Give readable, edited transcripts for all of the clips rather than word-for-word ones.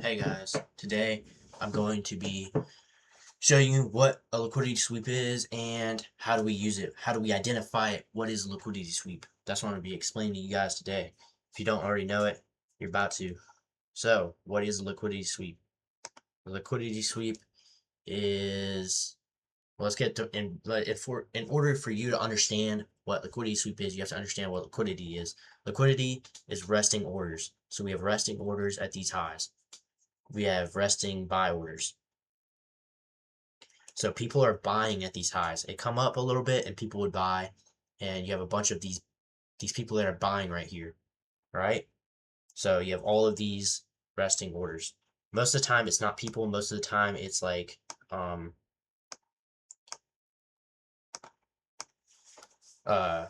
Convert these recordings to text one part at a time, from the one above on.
Hey guys, today I'm going to be showing you what a liquidity sweep is and how do we use it. How do we identify it? What is a liquidity sweep? That's what I'm going to be explaining to you guys today. If you don't already know it, you're about to. So, what is a liquidity sweep? A liquidity sweep is, well, let's get to, in order for you to understand what liquidity sweep is, you have to understand what liquidity is. Liquidity is resting orders. So we have resting orders at these highs. We have resting buy orders. So people are buying at these highs. It come up a little bit and people would buy, and you have a bunch of these people that are buying right here, right? So you have all of these resting orders. Most of the time it's not people, most of the time it's like uh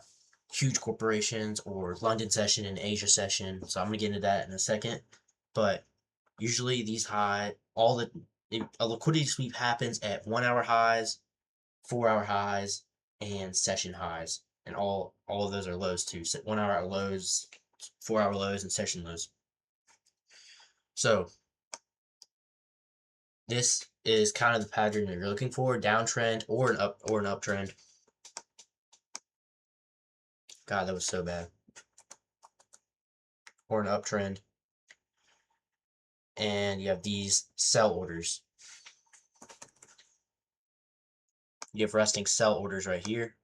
huge corporations or London session and Asia session. So I'm gonna get into that in a second. But usually these a liquidity sweep happens at 1 hour highs, 4 hour highs, and session highs. And all of those are lows too. So 1 hour lows, 4 hour lows, and session lows. So this is kind of the pattern that you're looking for, downtrend or an uptrend. God, that was so bad. Or an uptrend. And you have these sell orders. You have resting sell orders right here.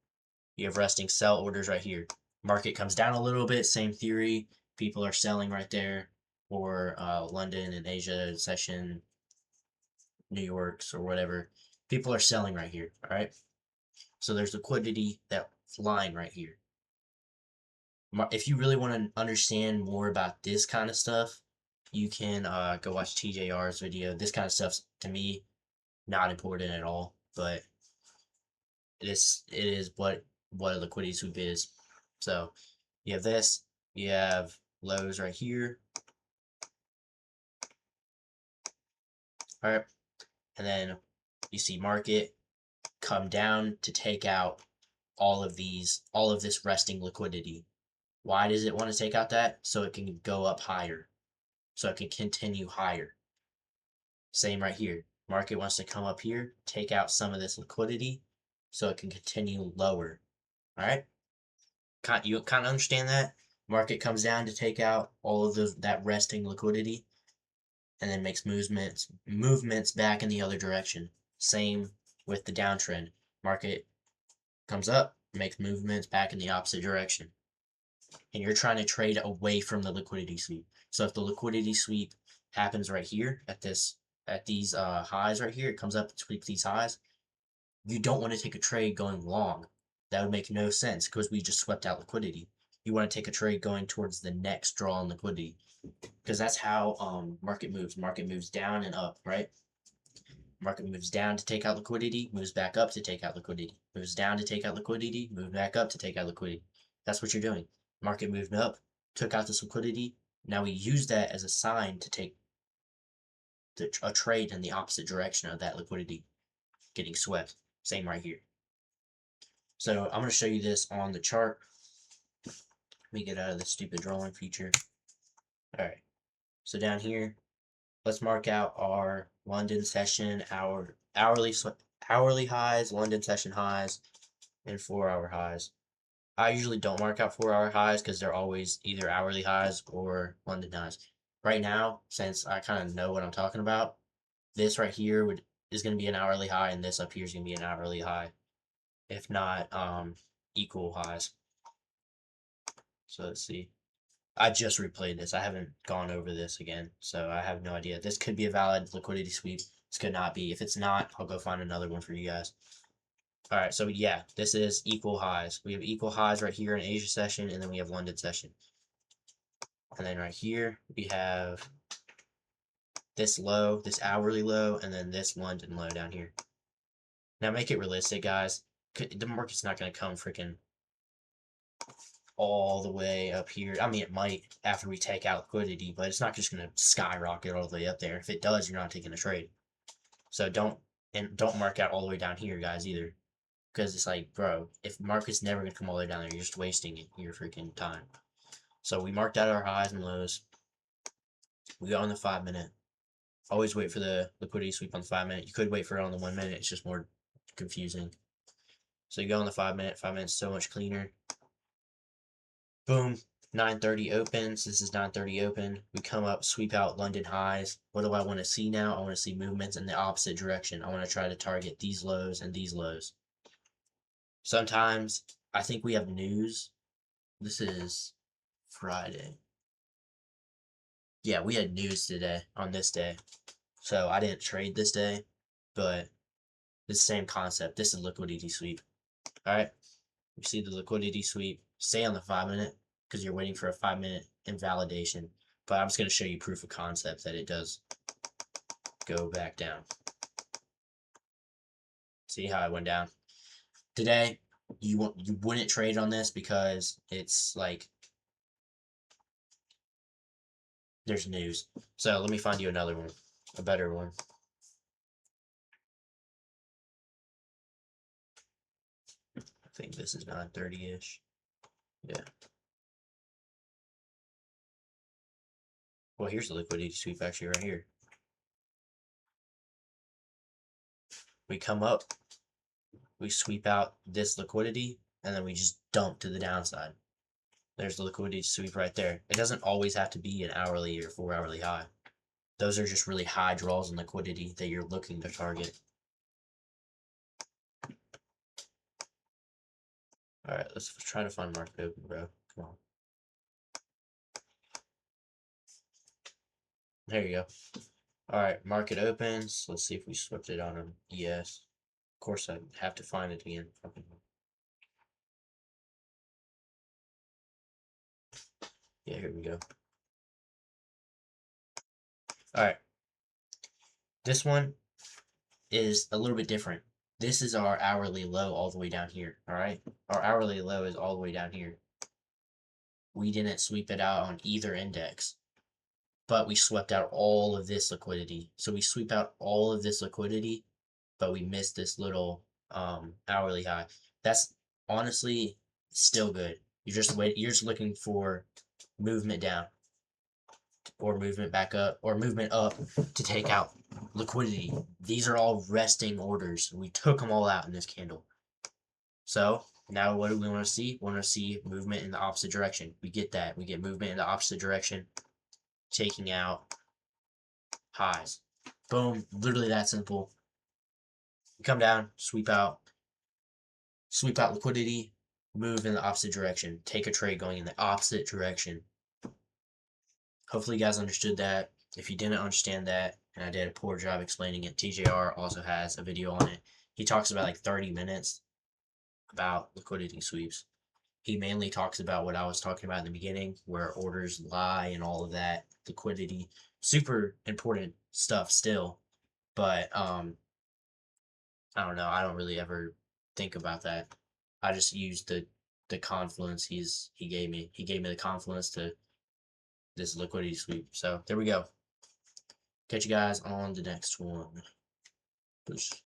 You have resting sell orders right here. Market comes down a little bit, same theory. People are selling right there, or London and Asia session, New York's or whatever. People are selling right here, all right? So there's liquidity that's lying right here. If you really want to understand more about this kind of stuff, you can go watch TJR's video. This kind of stuff's, to me, not important at all, but it is what a liquidity sweep is. So you have this, you have lows right here, all right, and then you see market come down to take out all of this resting liquidity. Why does it want to take out that? So it can go up higher, so it can continue higher. Same right here. Market wants to come up here, take out some of this liquidity, so it can continue lower. All right, you kind of understand that? Market comes down to take out all of that resting liquidity, and then makes movements back in the other direction. Same with the downtrend. Market comes up, makes movements back in the opposite direction. And you're trying to trade away from the liquidity sweep. So if the liquidity sweep happens right here at these highs right here, it comes up and sweeps these highs, you don't want to take a trade going long. That would make no sense because we just swept out liquidity. You want to take a trade going towards the next draw on liquidity, because that's how market moves. Market moves down and up, right? Market moves down to take out liquidity, moves back up to take out liquidity, moves down to take out liquidity, move back up to take out liquidity. That's what you're doing. Market moved up, took out this liquidity. Now we use that as a sign to take a trade in the opposite direction of that liquidity getting swept. Same right here. So I'm going to show you this on the chart. Let me get out of this stupid drawing feature. All right. So down here, let's mark out our London session, our hourly highs, London session highs, and 4 hour highs. I usually don't mark out 4 hour highs because they're always either hourly highs or London highs. Right now, since I kind of know what I'm talking about, this right here is going to be an hourly high, and this up here is going to be an hourly high, if not equal highs. So let's see. I just replayed this. I haven't gone over this again, so I have no idea. This could be a valid liquidity sweep. This could not be. If it's not, I'll go find another one for you guys. All right, so yeah, this is equal highs. We have equal highs right here in Asia session, and then we have London session. And then right here, we have this low, this hourly low, and then this London low down here. Now make it realistic, guys. The market's not going to come freaking all the way up here. I mean, it might after we take out liquidity, but it's not just going to skyrocket all the way up there. If it does, you're not taking a trade. So don't mark out all the way down here, guys, either. Because it's like, bro, if market's never going to come all the way down there, you're just wasting your freaking time. So we marked out our highs and lows. We go on the 5 minute. Always wait for the liquidity sweep on the 5 minute. You could wait for it on the 1 minute. It's just more confusing. So you go on the 5 minute. 5 minutes so much cleaner. Boom. 9:30 opens. This is 9:30 open. We come up, sweep out London highs. What do I want to see now? I want to see movements in the opposite direction. I want to try to target these lows and these lows. Sometimes I think we have news. This is Friday. Yeah, we had news today on this day. So I didn't trade this day, but it's the same concept. This is liquidity sweep. All right. You see the liquidity sweep. Stay on the 5 minute because you're waiting for a 5 minute invalidation. But I'm just going to show you proof of concept that it does go back down. See how it went down? Today, you wouldn't trade on this because it's like there's news. So let me find you another one, a better one. I think this is 9:30-ish. Yeah. Well, here's the liquidity sweep actually right here. We come up, we sweep out this liquidity, and then we just dump to the downside. There's the liquidity sweep right there. It doesn't always have to be an hourly or 4-hourly high. Those are just really high draws in liquidity that you're looking to target. All right, let's try to find market open, bro. Come on. There you go. All right, market opens. Let's see if we swept it on an ES. Of course, I have to find it again. Yeah, here we go. All right. This one is a little bit different. This is our hourly low all the way down here. All right. Our hourly low is all the way down here. We didn't sweep it out on either index, but we swept out all of this liquidity. So we sweep out all of this liquidity, but we missed this little hourly high. That's honestly still good. You're just looking for movement down or movement back up or movement up to take out liquidity. These are all resting orders. We took them all out in this candle. So now what do we want to see? We want to see movement in the opposite direction. We get that. We get movement in the opposite direction, taking out highs. Boom. Literally that simple. You come down, sweep out liquidity, move in the opposite direction. Take a trade going in the opposite direction. Hopefully you guys understood that. If you didn't understand that, and I did a poor job explaining it, TJR also has a video on it. He talks about like 30 minutes about liquidity sweeps. He mainly talks about what I was talking about in the beginning, where orders lie and all of that. Liquidity, super important stuff still, but I don't know. I don't really ever think about that. I just used the confluence he gave me. He gave me the confluence to this liquidity sweep. So there we go. Catch you guys on the next one. Peace.